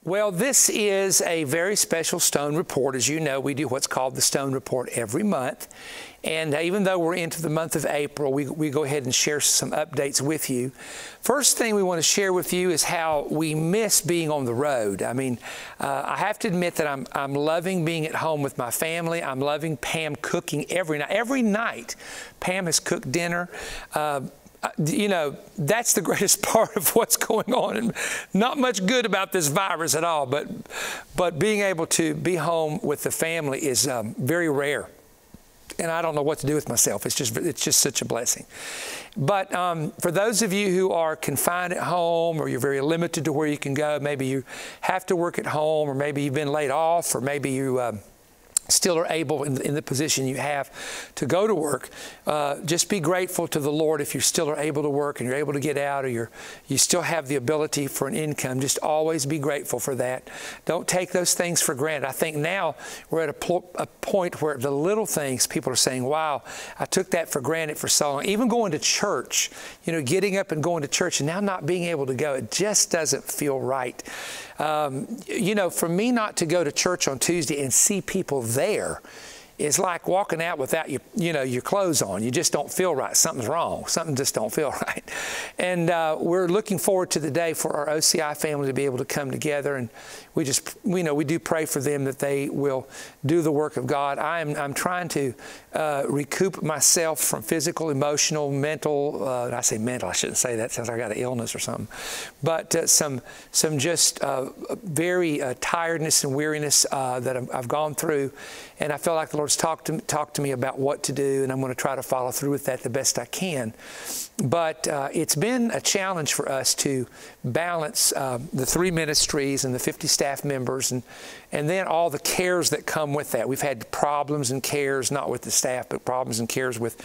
Well, this is a very special Stone Report. As you know, we do what's called the Stone Report every month. And even though we're into the month of April, we go ahead and share some updates with you. First thing we want to share with you is how we miss being on the road. I mean, I have to admit that I'm loving being at home with my family. I'm loving Pam cooking every night. Every night, Pam has cooked dinner. You know, that's the greatest part of what's going on, and not much good about this virus at all, but being able to be home with the family is very rare, and I don't know what to do with myself. It's just such a blessing. But for those of you who are confined at home, or you're very limited to where you can go, maybe you have to work at home, or maybe you've been laid off, or maybe you still are able in the position you have to go to work, just be grateful to the Lord if you still are able to work and you're able to get out, or you still have the ability for an income. Just always be grateful for that. Don't take those things for granted. I think now we're at a point where the little things, people are saying, wow, I took that for granted for so long. Even going to church, you know, getting up and going to church and now not being able to go, it just doesn't feel right. You know, for me not to go to church on Tuesday and see people there is like walking out without your clothes on. You just don't feel right. Something's wrong. Something just don't feel right. And we're looking forward to the day for our OCI family to be able to come together, and we do pray for them that they will do the work of God. I'm trying to recoup myself from physical, emotional, mental. I say mental. I shouldn't say that. Sounds like I got an illness or something. But some just very tiredness and weariness that I've gone through, and I feel like the Lord's talked to me about what to do, and I'm going to try to follow through with that the best I can. But it's been a challenge for us to balance the 3 ministries and the 50 staff members, and then all the cares that come with that. We've had problems and cares, not with the staff, but problems and cares with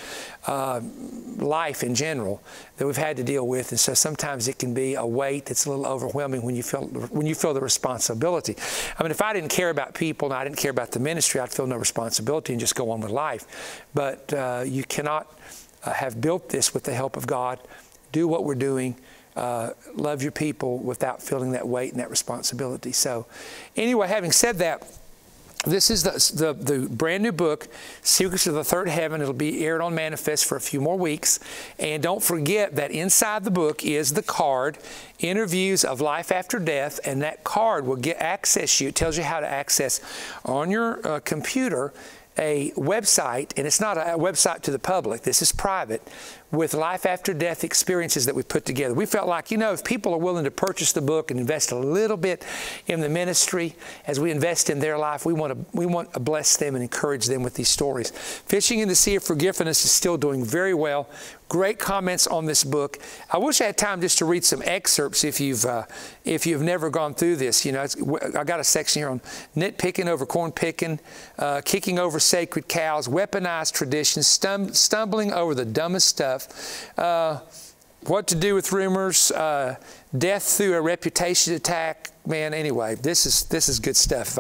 life in general that we've had to deal with. And so sometimes it can be a weight that's a little overwhelming when you feel the responsibility. I mean, if I didn't care about people and I didn't care about the ministry, I'd feel no responsibility and just go on with life. But you cannot have built this with the help of God. Do what we're doing. Love your people without feeling that weight and that responsibility. So anyway, having said that, this is the brand new book, Secrets of the Third Heaven. It'll be aired on Manifest for a few more weeks. And don't forget that inside the book is the card, Interviews of Life After Death, and that card will access you. It tells you how to access on your computer a website, and it's not a website to the public. This is private, with life after death experiences that we put together. We felt like, you know, if people are willing to purchase the book and invest a little bit in the ministry as we invest in their life, we want to bless them and encourage them with these stories. Fishing in the Sea of Forgiveness is still doing very well. Great comments on this book. I wish I had time just to read some excerpts if you've never gone through this. You know, I got a section here on nitpicking over corn picking, kicking over sacred cows, weaponized traditions, stumbling over the dumbest stuff, what to do with rumors, death through a reputation attack. Man, anyway, this is good stuff.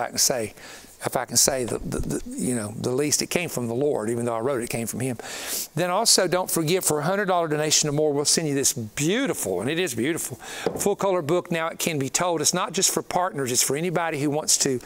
If I can say the least, it came from the Lord, even though I wrote it came from Him. Then also, don't forget, for a $100 donation or more, we'll send you this beautiful, and it is beautiful, full-color book. Now it can be told. It's not just for partners. It's for anybody who wants to.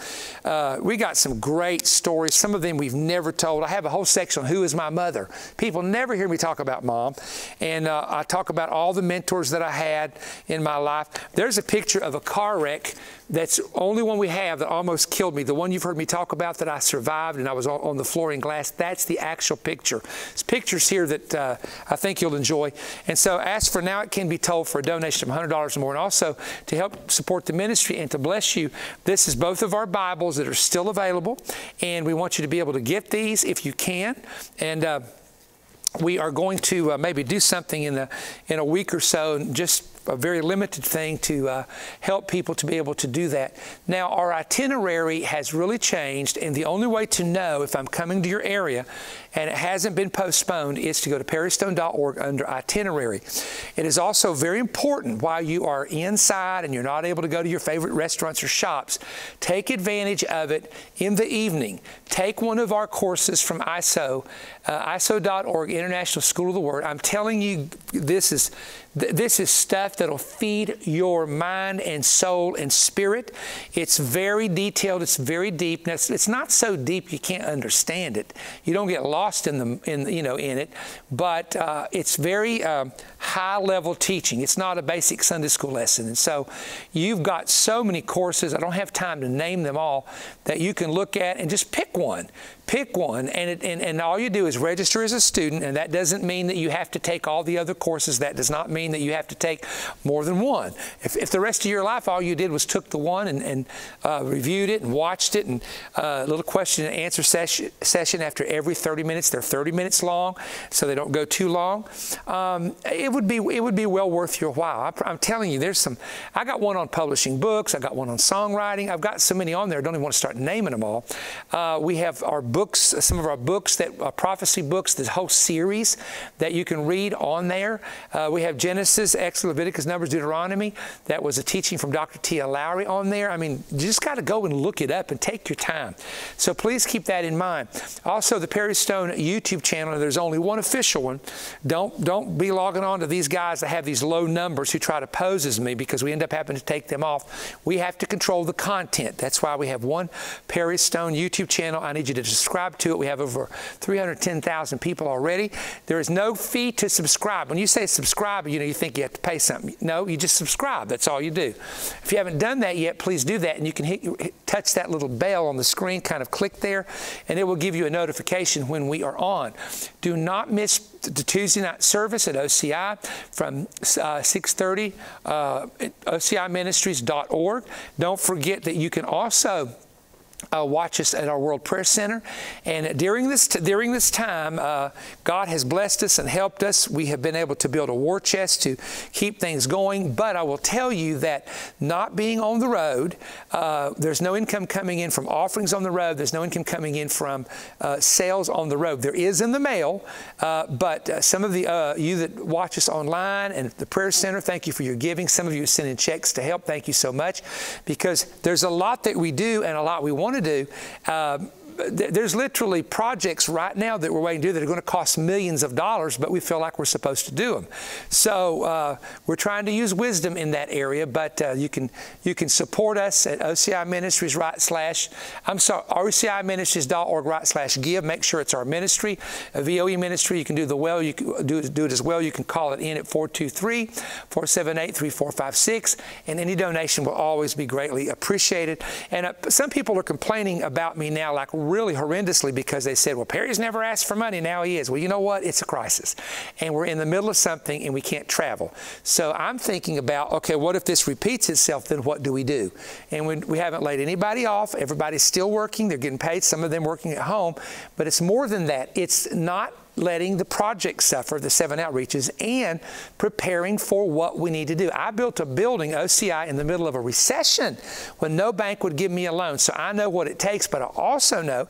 We got some great stories. Some of them we've never told. I have a whole section on Who Is My Mother. People never hear me talk about Mom. And I talk about all the mentors that I had in my life. There's a picture of a car wreck that's the only one we have that almost killed me. The one you've heard me talk about that I survived and I was on the floor in glass, that's the actual picture. There's pictures here that I think you'll enjoy. And so ask for Now It Can Be Told for a donation of $100 or more. And also to help support the ministry and to bless you, this is both of our Bibles that are still available. And we want you to be able to get these if you can. And we are going to maybe do something in a week or so, just a very limited thing to help people to be able to do that. Now, our itinerary has really changed, and the only way to know if I'm coming to your area and it hasn't been postponed is to go to perrystone.org under itinerary. It is also very important while you are inside and you're not able to go to your favorite restaurants or shops, take advantage of it in the evening. Take one of our courses from ISO, ISO.org, International School of the Word. I'm telling you, this is stuff that'll feed your mind and soul and spirit. It's very detailed. It's very deep. Now, it's not so deep you can't understand it. You don't get lost in it, but it's very high-level teaching. It's not a basic Sunday school lesson. And so you've got so many courses, I don't have time to name them all, that you can look at and just pick one. Pick one, and all you do is register as a student, and that doesn't mean that you have to take all the other courses. That does not mean that you have to take more than one. If the rest of your life all you did was took the one and reviewed it and watched it, and a little question and answer session after every 30 minutes, they're 30 minutes long, so they don't go too long, it would be well worth your while. I'm telling you, I got one on publishing books, I got one on songwriting, I've got so many on there, I don't even want to start naming them all. We have our books, some of our books, prophecy books, this whole series that you can read on there. We have Genesis, Exodus, Leviticus, Numbers, Deuteronomy. That was a teaching from Dr. T.L. Lowry on there. I mean, you just got to go and look it up and take your time. So please keep that in mind. Also, the Perry Stone YouTube channel, there's only one official one. Don't be logging on to these guys that have these low numbers who try to pose as me, because we end up having to take them off. We have to control the content. That's why we have one Perry Stone YouTube channel. I need you to subscribe to it. We have over 310,000 people already. There is no fee to subscribe. When you say subscribe, you think you have to pay something. No, you just subscribe. That's all you do. If you haven't done that yet, please do that, and you can touch that little bell on the screen, kind of click there, and it will give you a notification when we are on. Do not miss the Tuesday night service at OCI from 6:30, OCIministries.org. Don't forget that you can also watch us at our World Prayer Center. And during this time, God has blessed us and helped us. We have been able to build a war chest to keep things going. But I will tell you that not being on the road, there's no income coming in from offerings on the road. There's no income coming in from sales on the road. There is in the mail, but some of you that watch us online and the Prayer Center, thank you for your giving. Some of you are sending checks to help. Thank you so much, because there's a lot that we do and a lot we want to do. There's literally projects right now that we're waiting to do that are going to cost millions of dollars, but we feel like we're supposed to do them. So we're trying to use wisdom in that area, but you can support us at OCI Ministries OCIministries.org/give. Make sure it's our ministry, a VOE ministry. You can do you can do it as well. You can call it in at 423-478-3456, and any donation will always be greatly appreciated. And some people are complaining about me now, like really horrendously, because they said, well, Perry's never asked for money, now he is. Well, you know what? It's a crisis. And we're in the middle of something and we can't travel. So I'm thinking about, okay, what if this repeats itself? Then what do we do? And we haven't laid anybody off. Everybody's still working. They're getting paid. Some of them working at home. But it's more than that. It's not letting the project suffer, the 7 outreaches, and preparing for what we need to do. I built a building, OCI, in the middle of a recession when no bank would give me a loan. So I know what it takes, but I also know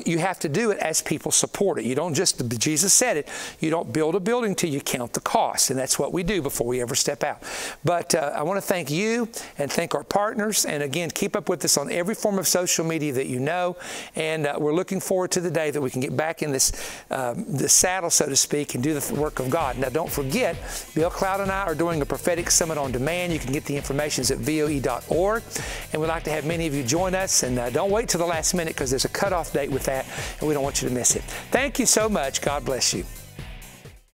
you have to do it as people support it. You don't just, Jesus said it, you don't build a building till you count the cost, and that's what we do before we ever step out. But I want to thank you and thank our partners, and again, keep up with us on every form of social media that you know, and we're looking forward to the day that we can get back in the saddle, so to speak, and do the work of God. Now, don't forget, Bill Cloud and I are doing a prophetic summit on demand. You can get the information at voe.org, and we'd like to have many of you join us. And don't wait till the last minute, because there's a cutoff date with that, and we don't want you to miss it. Thank you so much. God bless you.